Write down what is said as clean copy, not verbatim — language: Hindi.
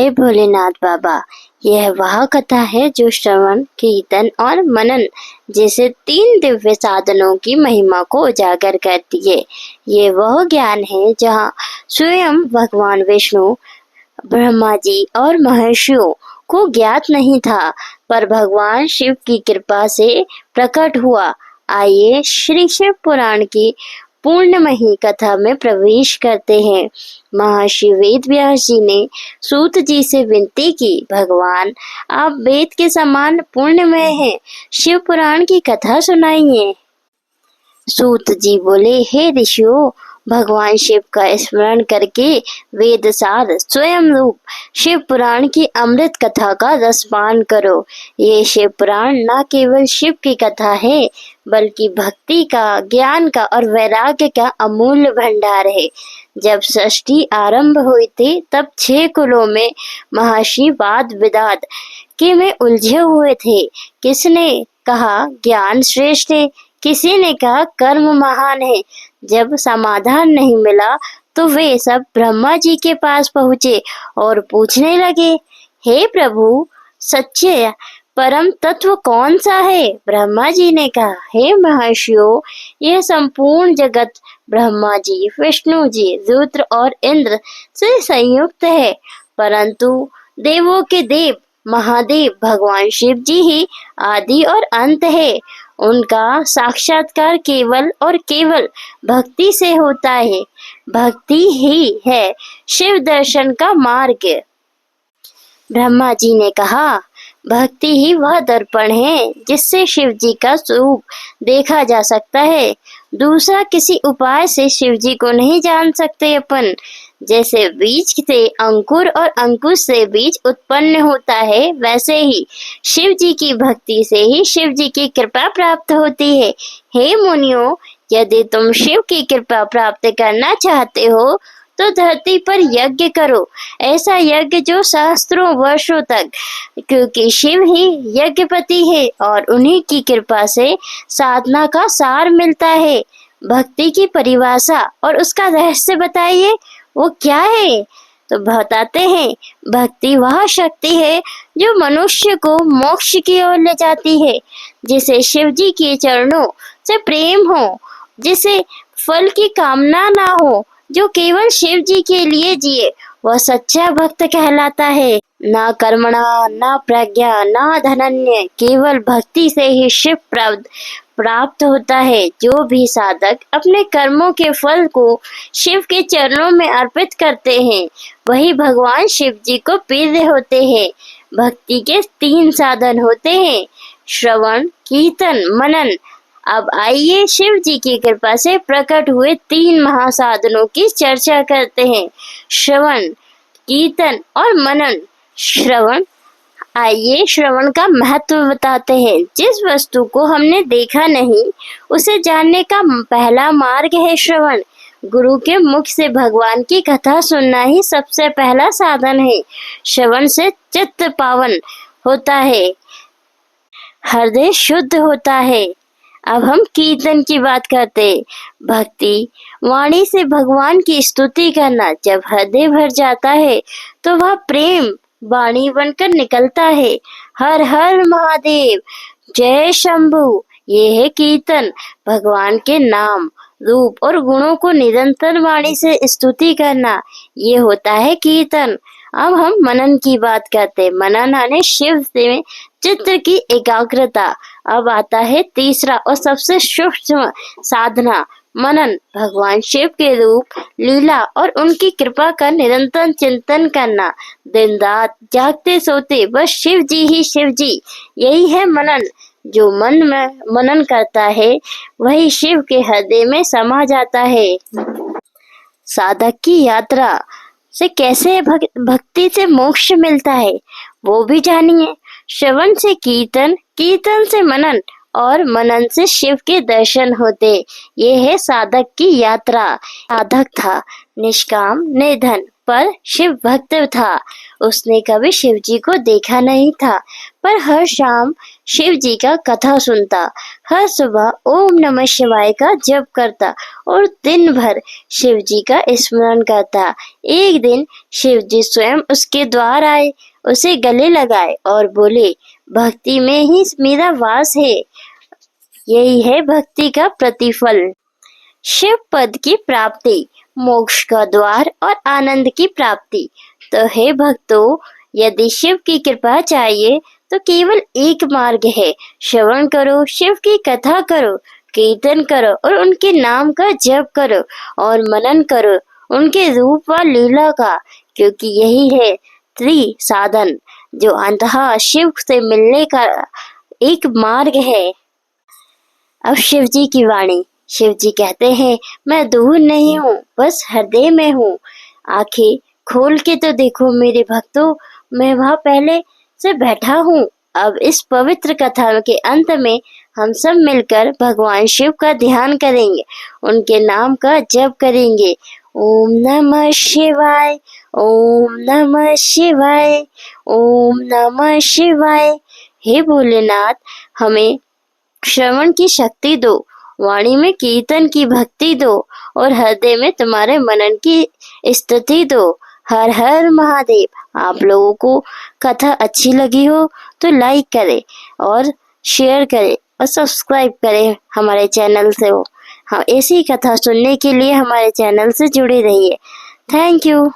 जय भोलेनाथ बाबा। यह वह कथा है जो श्रवण, कीर्तन और मनन जैसे 3 दिव्य साधनों की महिमा को उजागर करती है। ये वह ज्ञान है जहाँ स्वयं भगवान विष्णु, ब्रह्मा जी और महर्षियों को ज्ञात नहीं था, पर भगवान शिव की कृपा से प्रकट हुआ। आइए श्री शिव पुराण की पूर्णमही कथा में प्रवेश करते हैं। महर्षि वेद व्यास जी ने सूत जी से विनती की, भगवान आप वेद के समान पूर्णमय हैं, शिव पुराण की कथा सुनाइए। सूत जी बोले, हे ऋषियों, भगवान शिव का स्मरण करके वेद सार स्वयं रूप शिव पुराण की अमृत कथा का रसपान करो। ये शिव पुराण न केवल शिव की कथा है, बल्कि भक्ति का, ज्ञान का और वैराग्य का अमूल्य भंडार है। जब सृष्टि आरंभ हुई थी, तब 6 कुलों में महर्षि वाद विवाद के में उलझे हुए थे। किसने कहा ज्ञान श्रेष्ठ है, किसी ने कहा कर्म महान है। जब समाधान नहीं मिला तो वे सब ब्रह्मा जी के पास पहुँचे और पूछने लगे, हे प्रभु, सच्चे परम तत्व कौन सा है? ब्रह्मा जी ने कहा, हे महर्षियों, यह संपूर्ण जगत ब्रह्मा जी, विष्णु जी, रुद्र और इंद्र से संयुक्त है, परंतु देवों के देव महादेव भगवान शिव जी ही आदि और अंत है। उनका साक्षात्कार केवल और केवल भक्ति से होता है। भक्ति ही है शिव दर्शन का मार्ग। ब्रह्मा जी ने कहा, भक्ति ही वह दर्पण है जिससे शिव जी का स्वरूप देखा जा सकता है। दूसरा किसी उपाय से शिव जी को नहीं जान सकते अपन। जैसे बीज से अंकुर और अंकुर से बीज उत्पन्न होता है, वैसे ही शिव जी की भक्ति से ही शिव जी की कृपा प्राप्त होती है। हे मुनियों, यदि तुम शिव की कृपा प्राप्त करना चाहते हो तो धरती पर यज्ञ करो, ऐसा यज्ञ जो सहस्त्रों वर्षों तक, क्योंकि शिव ही यज्ञपति है और उन्हीं की कृपा से साधना का सार मिलता है। भक्ति की परिभाषा और उसका रहस्य बताइए, वो क्या है? तो बताते हैं, भक्ति वह शक्ति है जो मनुष्य को मोक्ष की ओर ले जाती है। जिसे शिव जी के चरणों से प्रेम हो, जिसे फल की कामना ना हो, जो केवल शिव जी के लिए जिए, वह सच्चा भक्त कहलाता है। ना कर्मणा, ना प्रज्ञा, ना धनन्य, केवल भक्ति से ही शिव प्राप्त होता है। जो भी साधक अपने कर्मों के फल को शिव के चरणों में अर्पित करते हैं, वही भगवान शिव जी को प्रिय होते हैं। भक्ति के 3 साधन होते हैं, श्रवण, कीर्तन, मनन। अब आइए शिव जी की कृपा से प्रकट हुए 3 महासाधनों की चर्चा करते हैं, श्रवण, कीर्तन और मनन। श्रवण, आइए श्रवण का महत्व बताते हैं। जिस वस्तु को हमने देखा नहीं, उसे जानने का पहला मार्ग है श्रवण। गुरु के मुख से भगवान की कथा सुनना ही सबसे पहला साधन है। श्रवण से चित्त पावन होता है, हृदय शुद्ध होता है। अब हम कीर्तन की बात करते। भक्ति वाणी से भगवान की स्तुति करना। जब हृदय भर जाता है तो वह प्रेम वाणी बनकर निकलता है। हर हर महादेव, जय शंभु, ये है कीर्तन। भगवान के नाम, रूप और गुणों को निरंतर वाणी से स्तुति करना, ये होता है कीर्तन। अब हम मनन की बात करते। मनन यानी शिव से चित्त की एकाग्रता। अब आता है तीसरा और सबसे सूक्ष्म साधना, मनन। भगवान शिव के रूप, लीला और उनकी कृपा का निरंतर चिंतन करना। दिन रात जागते सोते बस शिव जी ही शिव जी, यही है मनन। जो मन में मनन करता है, वही शिव के हृदय में समा जाता है। साधक की यात्रा से कैसे भक्ति से मोक्ष मिलता है, वो भी जानिए। श्रवण से कीर्तन, कीर्तन से मनन और मनन से शिव के दर्शन होते। ये है साधक की यात्रा। साधक था निष्काम, निर्धन, पर शिव भक्त था। उसने कभी शिव जी को देखा नहीं था, पर हर शाम शिव जी का कथा सुनता। हर सुबह ओम नमः शिवाय का जप करता और दिन भर शिव जी का स्मरण करता। एक दिन शिव जी स्वयं उसके द्वार आए, उसे गले लगाए और बोले, भक्ति में ही मेरा वास है। यही है भक्ति का प्रतिफल। शिव पद की प्राप्ति, मोक्ष का द्वार और आनंद की प्राप्ति। तो हे भक्तों, यदि शिव की कृपा चाहिए तो केवल एक मार्ग है। श्रवण करो, शिव की कथा करो, कीर्तन करो और उनके नाम का जप करो और मनन करो उनके रूप व लीला का, क्योंकि यही है त्रि साधन जो अंततः शिव से मिलने का एक मार्ग है। अब शिव जी की वाणी। शिव जी कहते हैं, मैं दूर नहीं हूँ, बस हृदय में हूँ। आंखें खोल के तो देखो मेरे भक्तों, मैं वहाँ पहले से बैठा हूँ। अब इस पवित्र कथा के अंत में हम सब मिलकर भगवान शिव का ध्यान करेंगे, उनके नाम का जप करेंगे। ओम नमः शिवाय, ओम नमः शिवाय, ओम नमः शिवाय। हे भोलेनाथ, हमें श्रवण की शक्ति दो, वाणी में कीर्तन की भक्ति दो और हृदय में तुम्हारे मनन की स्तुति दो। हर हर महादेव। आप लोगों को कथा अच्छी लगी हो तो लाइक करें और शेयर करें और सब्सक्राइब करें हमारे चैनल से। हो हाँ, ऐसी कथा सुनने के लिए हमारे चैनल से जुड़े रहिए। Thank you.